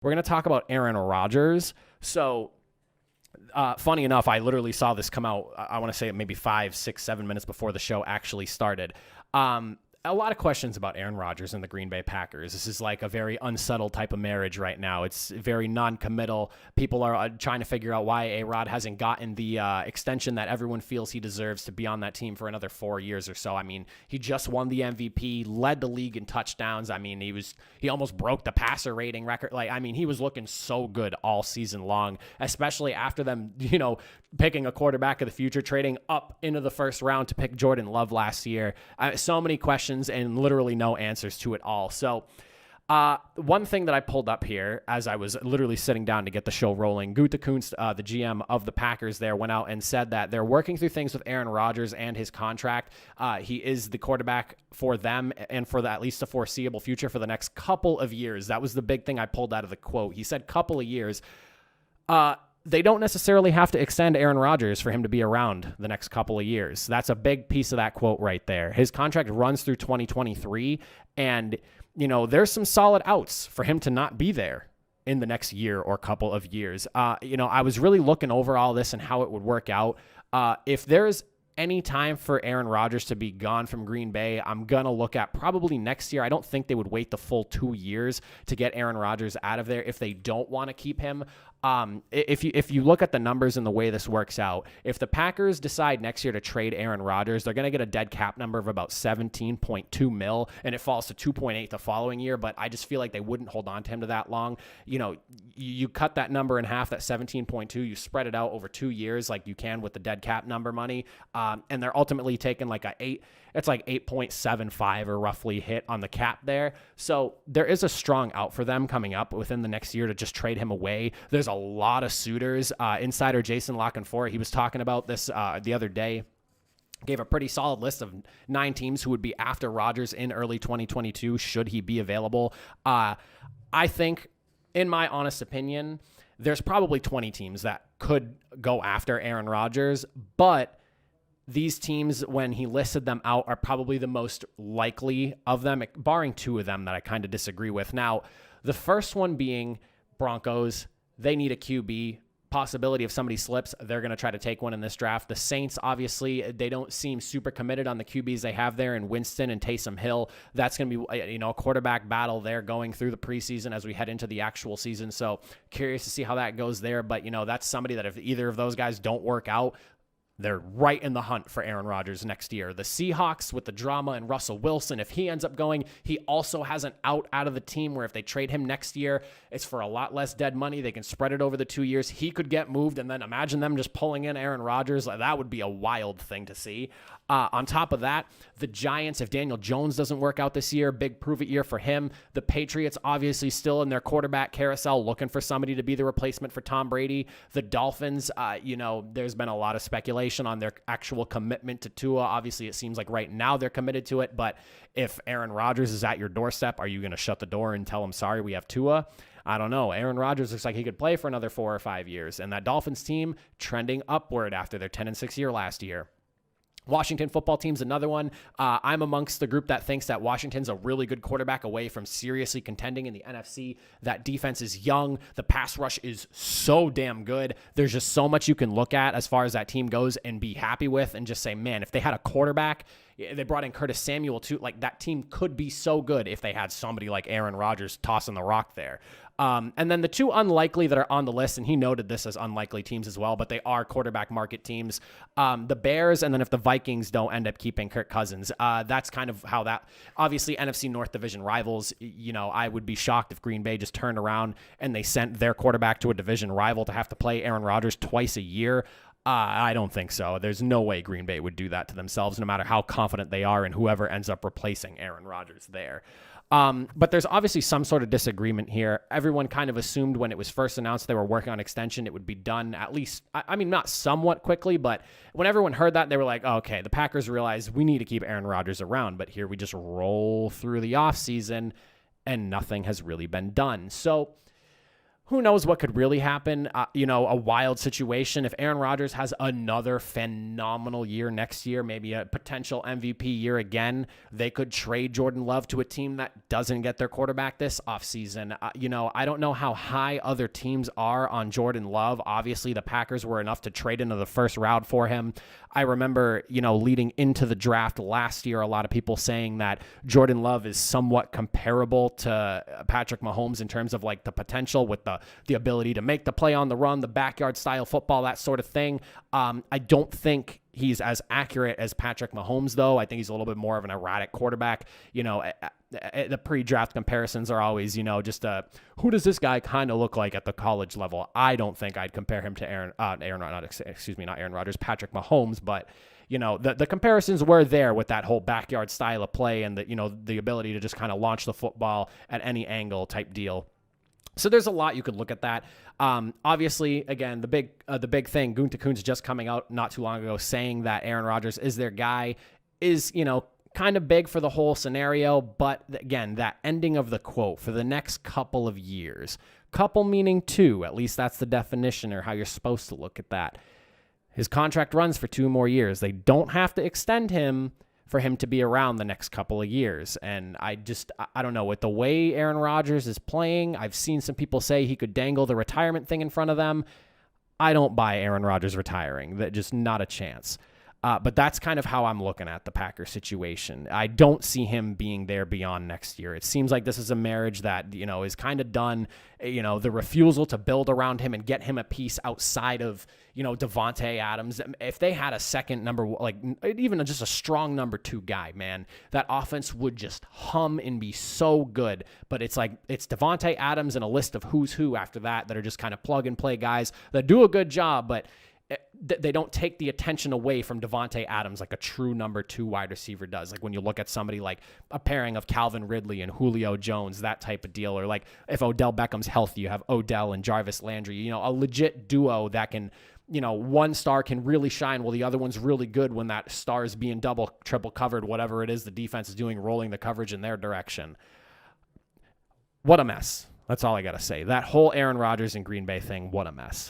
We're going to talk about Aaron Rodgers. So, funny enough, I literally saw this come out, I want to say maybe 5, 6, 7 minutes before the show actually started. A lot of questions about Aaron Rodgers and the Green Bay Packers. This is like a very unsettled type of marriage right now. It's very non-committal. People are trying to figure out why A-Rod hasn't gotten the extension that everyone feels he deserves to be on that team for another 4 years or so. I mean, he just won the MVP, led the league in touchdowns. I mean, he almost broke the passer rating record. He was looking so good all season long, especially after them, picking a quarterback of the future, trading up into the first round to pick Jordan Love last year. So many questions and literally no answers to it all. So one thing that I pulled up here as I was literally sitting down to get the show rolling, Gutekunst, the GM of the Packers there, went out and said that they're working through things with Aaron Rodgers and his contract. He is the quarterback for them and for at least the foreseeable future for the next couple of years. That was the big thing I pulled out of the quote. He said couple of years. They don't necessarily have to extend Aaron Rodgers for him to be around the next couple of years. That's a big piece of that quote right there. His contract runs through 2023, and, there's some solid outs for him to not be there in the next year or couple of years. I was really looking over all this and how it would work out. If there's any time for Aaron Rodgers to be gone from Green Bay, I'm going to look at probably next year. I don't think they would wait the full 2 years to get Aaron Rodgers out of there if they don't want to keep him. If you look at the numbers and the way this works out, if the Packers decide next year to trade Aaron Rodgers, they're going to get a dead cap number of about $17.2 million, and it falls to 2.8 the following year. But I just feel like they wouldn't hold on to him to that long. You cut that number in half, that 17.2, you spread it out over 2 years like you can with the dead cap number money. And they're ultimately taking it's like 8.75 or roughly hit on the cap there. So there is a strong out for them coming up within the next year to just trade him away. There's a lot of suitors. Insider Jason Lockenfort, he was talking about this the other day, gave a pretty solid list of 9 teams who would be after Rodgers in early 2022 should he be available. I think, in my honest opinion, there's probably 20 teams that could go after Aaron Rodgers, but these teams, when he listed them out, are probably the most likely of them, barring 2 of them that I kind of disagree with. Now, the first one being Broncos. They need a QB. Possibility if somebody slips, they're going to try to take one in this draft. The Saints, obviously, they don't seem super committed on the QBs they have there in Winston and Taysom Hill. That's going to be, a quarterback battle there going through the preseason as we head into the actual season. So curious to see how that goes there. But, that's somebody that if either of those guys don't work out, they're right in the hunt for Aaron Rodgers next year. The Seahawks with the drama and Russell Wilson, if he ends up going, he also has an out of the team where if they trade him next year, it's for a lot less dead money. They can spread it over the 2 years. He could get moved, and then imagine them just pulling in Aaron Rodgers. That would be a wild thing to see. On top of that, the Giants, if Daniel Jones doesn't work out this year, big prove-it year for him. The Patriots, obviously still in their quarterback carousel, looking for somebody to be the replacement for Tom Brady. The Dolphins, there's been a lot of speculation on their actual commitment to Tua. Obviously, it seems like right now they're committed to it, but if Aaron Rodgers is at your doorstep, are you going to shut the door and tell him, sorry, we have Tua? I don't know. Aaron Rodgers looks like he could play for another 4 or 5 years, and that Dolphins team trending upward after their 10-6 year last year. Washington football team's another one. I'm amongst the group that thinks that Washington's a really good quarterback away from seriously contending in the NFC. That defense is young. The pass rush is so damn good. There's just so much you can look at as far as that team goes and be happy with and just say, man, if they had a quarterback, they brought in Curtis Samuel too. Like, that team could be so good if they had somebody like Aaron Rodgers tossing the rock there. And then the 2 unlikely that are on the list, and he noted this as unlikely teams as well, but they are quarterback market teams. The Bears, and then if the Vikings don't end up keeping Kirk Cousins, that's kind of how that, obviously NFC North division rivals. I would be shocked if Green Bay just turned around and they sent their quarterback to a division rival to have to play Aaron Rodgers twice a year. I don't think so. There's no way Green Bay would do that to themselves, no matter how confident they are in whoever ends up replacing Aaron Rodgers there. But there's obviously some sort of disagreement here. Everyone kind of assumed when it was first announced they were working on extension, it would be done at least, not somewhat quickly, but when everyone heard that, they were like, oh, okay, the Packers realized we need to keep Aaron Rodgers around, but here we just roll through the offseason and nothing has really been done. So who knows what could really happen? A wild situation. If Aaron Rodgers has another phenomenal year next year, maybe a potential MVP year again, they could trade Jordan Love to a team that doesn't get their quarterback this offseason. I don't know how high other teams are on Jordan Love. Obviously, the Packers were enough to trade into the first round for him. I remember, leading into the draft last year, a lot of people saying that Jordan Love is somewhat comparable to Patrick Mahomes in terms of like the potential with the ability to make the play on the run, the backyard style football, that sort of thing. I don't think he's as accurate as Patrick Mahomes, though. I think he's a little bit more of an erratic quarterback. The pre-draft comparisons are always, just who does this guy kind of look like at the college level? I don't think I'd compare him to not Aaron Rodgers, Patrick Mahomes, but the comparisons were there with that whole backyard style of play and the ability to just kind of launch the football at any angle type deal. So there's a lot you could look at that. Obviously, again, the big thing, Gutekunst just coming out not too long ago saying that Aaron Rodgers is their guy is, kind of big for the whole scenario. But again, that ending of the quote, for the next couple of years, couple meaning 2, at least that's the definition or how you're supposed to look at that. His contract runs for 2 more years. They don't have to extend him for him to be around the next couple of years. And I don't know, with the way Aaron Rodgers is playing, I've seen some people say he could dangle the retirement thing in front of them. I don't buy Aaron Rodgers retiring. That just not a chance. But that's kind of how I'm looking at the Packers situation. I don't see him being there beyond next year. It seems like this is a marriage that, is kind of done. The refusal to build around him and get him a piece outside of, Devontae Adams. If they had a second number, like even just a strong number 2 guy, man, that offense would just hum and be so good. But it's like, it's Devontae Adams and a list of who's who after that are just kind of plug and play guys that do a good job, but they don't take the attention away from Devontae Adams like a true number 2 wide receiver does. Like when you look at somebody like a pairing of Calvin Ridley and Julio Jones, that type of deal. Or like if Odell Beckham's healthy, you have Odell and Jarvis Landry, a legit duo that can, one star can really shine while the other one's really good when that star is being double, triple covered, whatever it is the defense is doing, rolling the coverage in their direction. What a mess. That's all I got to say. That whole Aaron Rodgers and Green Bay thing, what a mess.